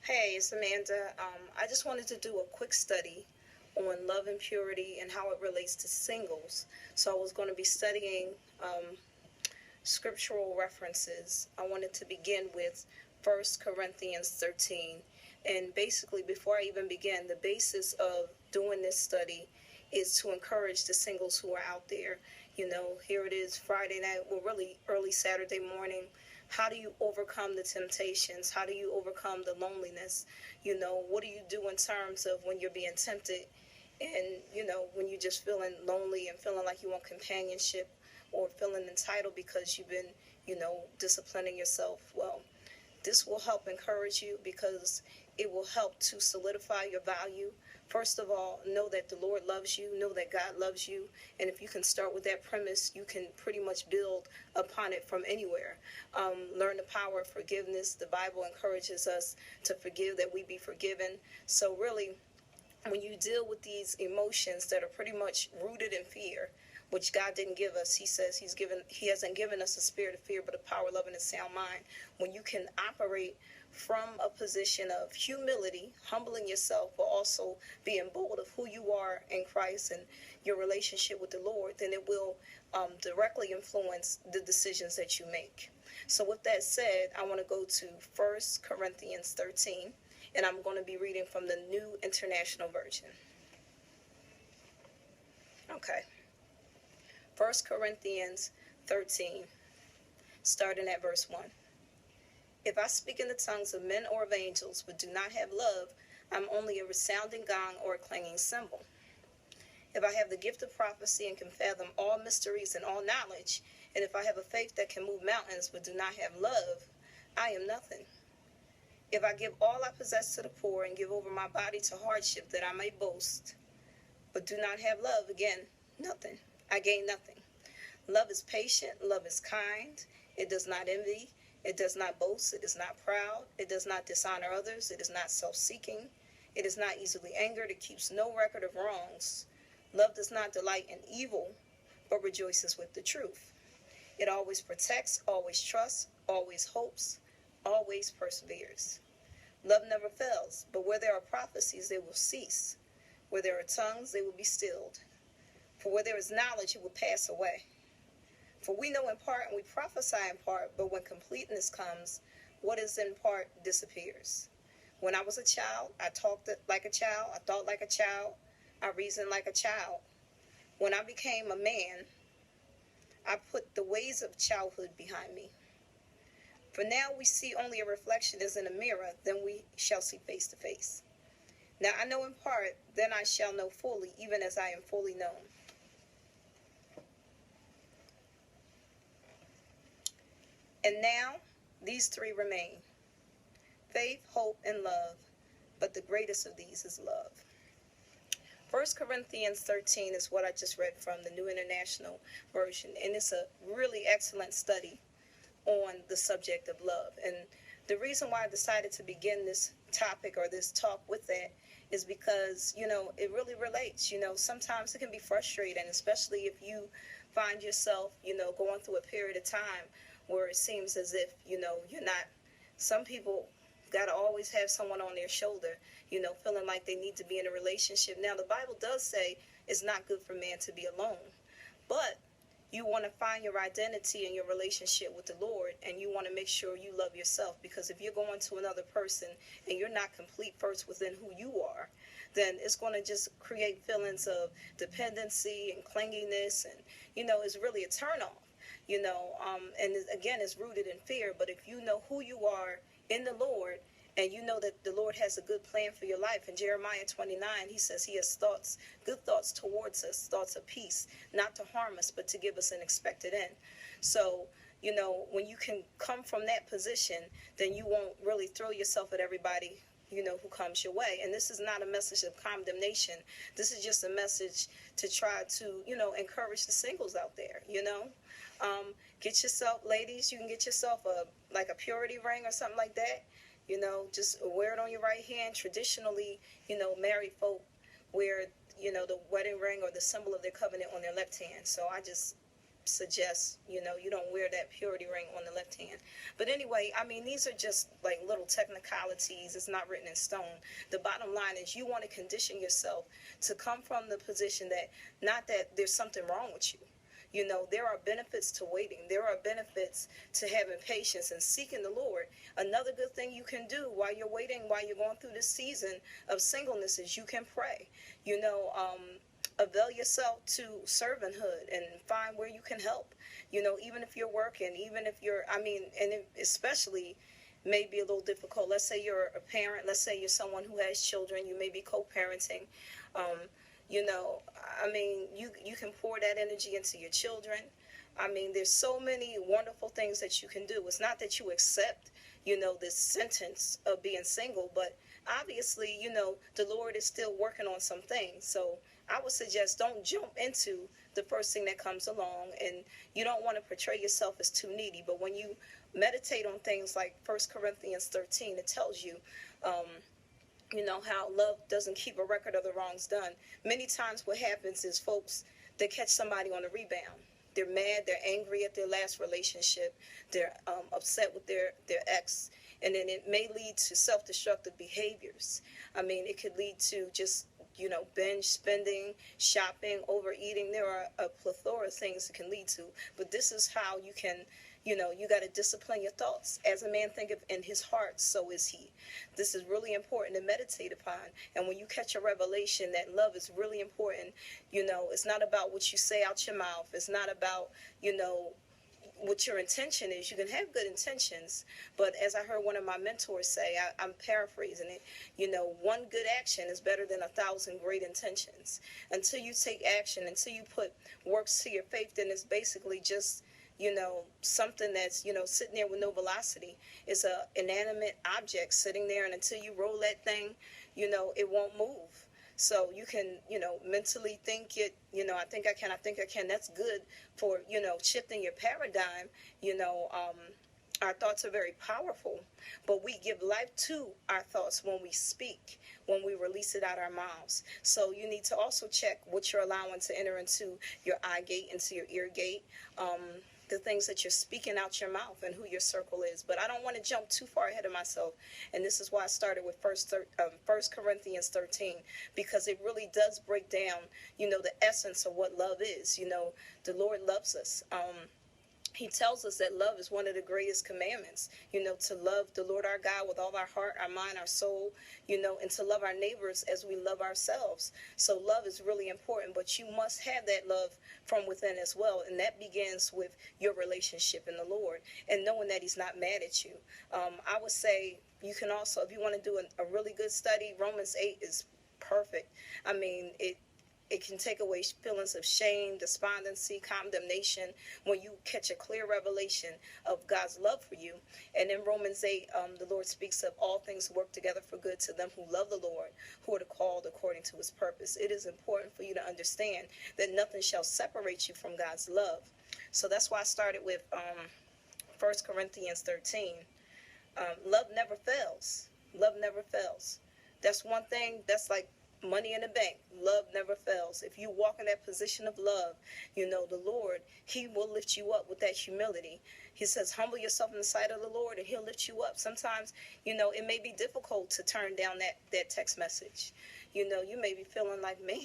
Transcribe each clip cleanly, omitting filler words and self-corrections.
Hey, it's Amanda. I just wanted to do a quick study on love and purity and how it relates to singles. So I was going to be studying scriptural references. I wanted to begin with 1 Corinthians 13. And basically, before I even begin, the basis of doing this study is to encourage the singles who are out there. Here it is Friday night, well, really early Saturday morning. How do you overcome the temptations? How do you overcome the loneliness? What do you do in terms of when you're being tempted and, when you're just feeling lonely and feeling like you want companionship or feeling entitled because you've been, disciplining yourself? Well, this will help encourage you because it will help to solidify your value. First of all, know that the Lord loves you, know that God loves you, and if you can start with that premise, you can pretty much build upon it from anywhere. Learn the power of forgiveness. The Bible encourages us to forgive that we be forgiven. So really, when you deal with these emotions that are pretty much rooted in fear, which God didn't give us, he says he hasn't given us a spirit of fear, but a power, love, and a sound mind. When you can operate from a position of humility, humbling yourself, but also being bold of who you are in Christ and your relationship with the Lord, then it will directly influence the decisions that you make. So with that said, I want to go to 1 Corinthians 13, and I'm going to be reading from the New International Version. Okay. 1 Corinthians 13, starting at verse 1. If I speak in the tongues of men or of angels, but do not have love, I'm only a resounding gong or a clanging cymbal. If I have the gift of prophecy and can fathom all mysteries and all knowledge, and if I have a faith that can move mountains but do not have love, I am nothing. If I give all I possess to the poor and give over my body to hardship that I may boast, but do not have love, again, nothing. I gain nothing. Love is patient. Love is kind. It does not envy. It does not boast. It is not proud. It does not dishonor others. It is not self-seeking. It is not easily angered. It keeps no record of wrongs. Love does not delight in evil, but rejoices with the truth. It always protects, always trusts, always hopes, always perseveres. Love never fails, but where there are prophecies, they will cease. Where there are tongues, they will be stilled. For where there is knowledge, it will pass away. For we know in part and we prophesy in part, but when completeness comes, what is in part disappears. When I was a child, I talked like a child, I thought like a child, I reasoned like a child. When I became a man, I put the ways of childhood behind me. For now we see only a reflection as in a mirror, then we shall see face to face. Now I know in part, then I shall know fully, even as I am fully known. And now these three remain: faith, hope, and love, but the greatest of these is love. 1 Corinthians 13 is what I just read from the New International Version, and it's a really excellent study on the subject of love. And the reason why I decided to begin this topic or this talk with that is because, it really relates. Sometimes it can be frustrating, especially if you find yourself, going through a period of time where it seems as if, you're not, some people got to always have someone on their shoulder, feeling like they need to be in a relationship. Now, the Bible does say it's not good for man to be alone, but you want to find your identity in your relationship with the Lord, and you want to make sure you love yourself, because if you're going to another person and you're not complete first within who you are, then it's going to just create feelings of dependency and clinginess, and, it's really a turnoff. And again, it's rooted in fear. But if you know who you are in the Lord, and you know that the Lord has a good plan for your life, in Jeremiah 29, he says he has thoughts, good thoughts towards us, thoughts of peace, not to harm us, but to give us an expected end. So, when you can come from that position, then you won't really throw yourself at everybody, who comes your way. And this is not a message of condemnation. This is just a message to try to, encourage the singles out there, Get yourself, ladies, you can get yourself a purity ring or something like that. Just wear it on your right hand. Traditionally, married folk wear, the wedding ring or the symbol of their covenant on their left hand. So I just suggest, you don't wear that purity ring on the left hand. But anyway, I mean, these are just like little technicalities. It's not written in stone. The bottom line is you want to condition yourself to come from the position that, not that there's something wrong with you. There are benefits to waiting. There are benefits to having patience and seeking the Lord. Another good thing you can do while you're waiting, while you're going through this season of singleness, is you can pray. Avail yourself to servanthood and find where you can help. Even if you're working, even if you're, and especially may be a little difficult. Let's say you're a parent. Let's say you're someone who has children. You may be co-parenting. You can pour that energy into your children. There's so many wonderful things that you can do. It's not that you accept, this sentence of being single, but obviously, the Lord is still working on some things. So I would suggest don't jump into the first thing that comes along, and you don't want to portray yourself as too needy. But when you meditate on things like 1 Corinthians 13, it tells you, how love doesn't keep a record of the wrongs done. Many times what happens is folks, they catch somebody on a rebound. They're mad, they're angry at their last relationship, they're upset with their ex, and then it may lead to self-destructive behaviors. It could lead to just, binge spending, shopping, overeating. There are a plethora of things it can lead to, but this is how you can, you got to discipline your thoughts. As a man thinketh in his heart, so is he. This is really important to meditate upon. And when you catch a revelation that love is really important, it's not about what you say out your mouth. It's not about, what your intention is. You can have good intentions, but as I heard one of my mentors say, I'm paraphrasing it, one good action is better than 1,000 great intentions. Until you take action, until you put works to your faith, then it's basically just, something that's, sitting there with no velocity. It's a inanimate object sitting there, and until you roll that thing, it won't move. So you can, mentally think it, I think I can. That's good for, shifting your paradigm. Our thoughts are very powerful, but we give life to our thoughts when we speak, when we release it out our mouths. So you need to also check what you're allowing to enter into your eye gate, into your ear gate, the things that you're speaking out your mouth, and who your circle is. But I don't want to jump too far ahead of myself, and this is why I started with 1 Corinthians 13, because it really does break down, the essence of what love is. The Lord loves us. He tells us that love is one of the greatest commandments, to love the Lord our God with all our heart, our mind, our soul, and to love our neighbors as we love ourselves. So love is really important, but you must have that love from within as well. And that begins with your relationship in the Lord and knowing that he's not mad at you. I would say you can also, if you want to do a really good study, Romans 8 is perfect. It can take away feelings of shame, despondency, condemnation when you catch a clear revelation of God's love for you. And in Romans 8, the Lord speaks of all things work together for good to them who love the Lord, who are called according to his purpose. It is important for you to understand that nothing shall separate you from God's love. So that's why I started with 1 Corinthians 13. Love never fails. Love never fails. That's one thing that's like money in the bank. Love never fails. If you walk in that position of love, the Lord, he will lift you up with that humility. He says, humble yourself in the sight of the Lord and he'll lift you up. Sometimes, it may be difficult to turn down that text message. You may be feeling like, man,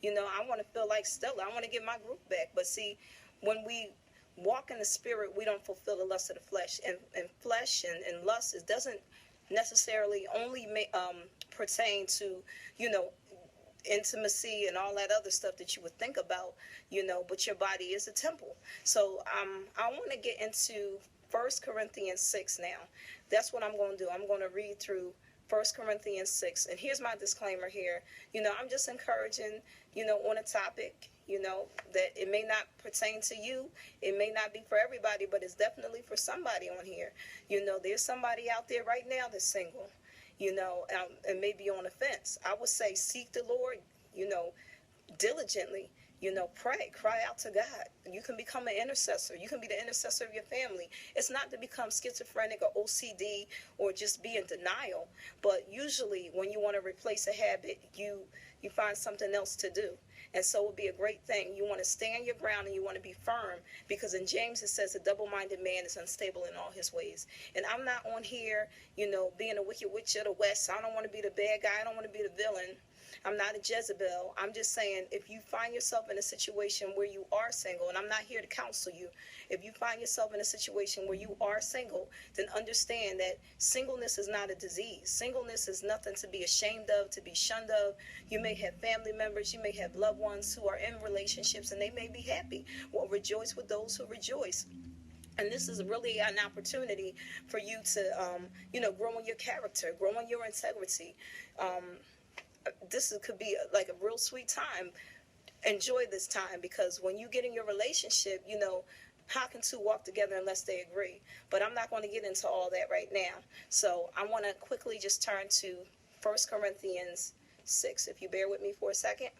I want to feel like Stella. I want to get my group back. But see, when we walk in the spirit, we don't fulfill the lust of the flesh. And flesh and lust, it doesn't necessarily only pertain to, intimacy and all that other stuff that you would think about, but your body is a temple. So I want to get into 1 Corinthians 6 now. That's what I'm going to do. I'm going to read through 1 Corinthians 6. And here's my disclaimer here. I'm just encouraging, on a topic, that it may not pertain to you. It may not be for everybody, but it's definitely for somebody on here. There's somebody out there right now that's single, and maybe on the fence. I would say seek the Lord, diligently, pray, cry out to God. You can become an intercessor. You can be the intercessor of your family. It's not to become schizophrenic or OCD or just be in denial, but usually when you want to replace a habit, you find something else to do. And so it would be a great thing. You want to stand your ground and you want to be firm, because in James it says a double-minded man is unstable in all his ways. And I'm not on here, being a wicked witch of the West. I don't want to be the bad guy. I don't want to be the villain. I'm not a Jezebel. I'm just saying, if you find yourself in a situation where you are single, and I'm not here to counsel you, if you find yourself in a situation where you are single, then understand that singleness is not a disease. Singleness is nothing to be ashamed of, to be shunned of. You may have family members, you may have loved ones who are in relationships, and they may be happy. Well, rejoice with those who rejoice. And this is really an opportunity for you to, grow in your character, grow in your integrity. This could be like a real sweet time. Enjoy this time, because when you get in your relationship, how can two walk together unless they agree? But I'm not going to get into all that right now. So I want to quickly just turn to 1 Corinthians 6, if you bear with me for a second.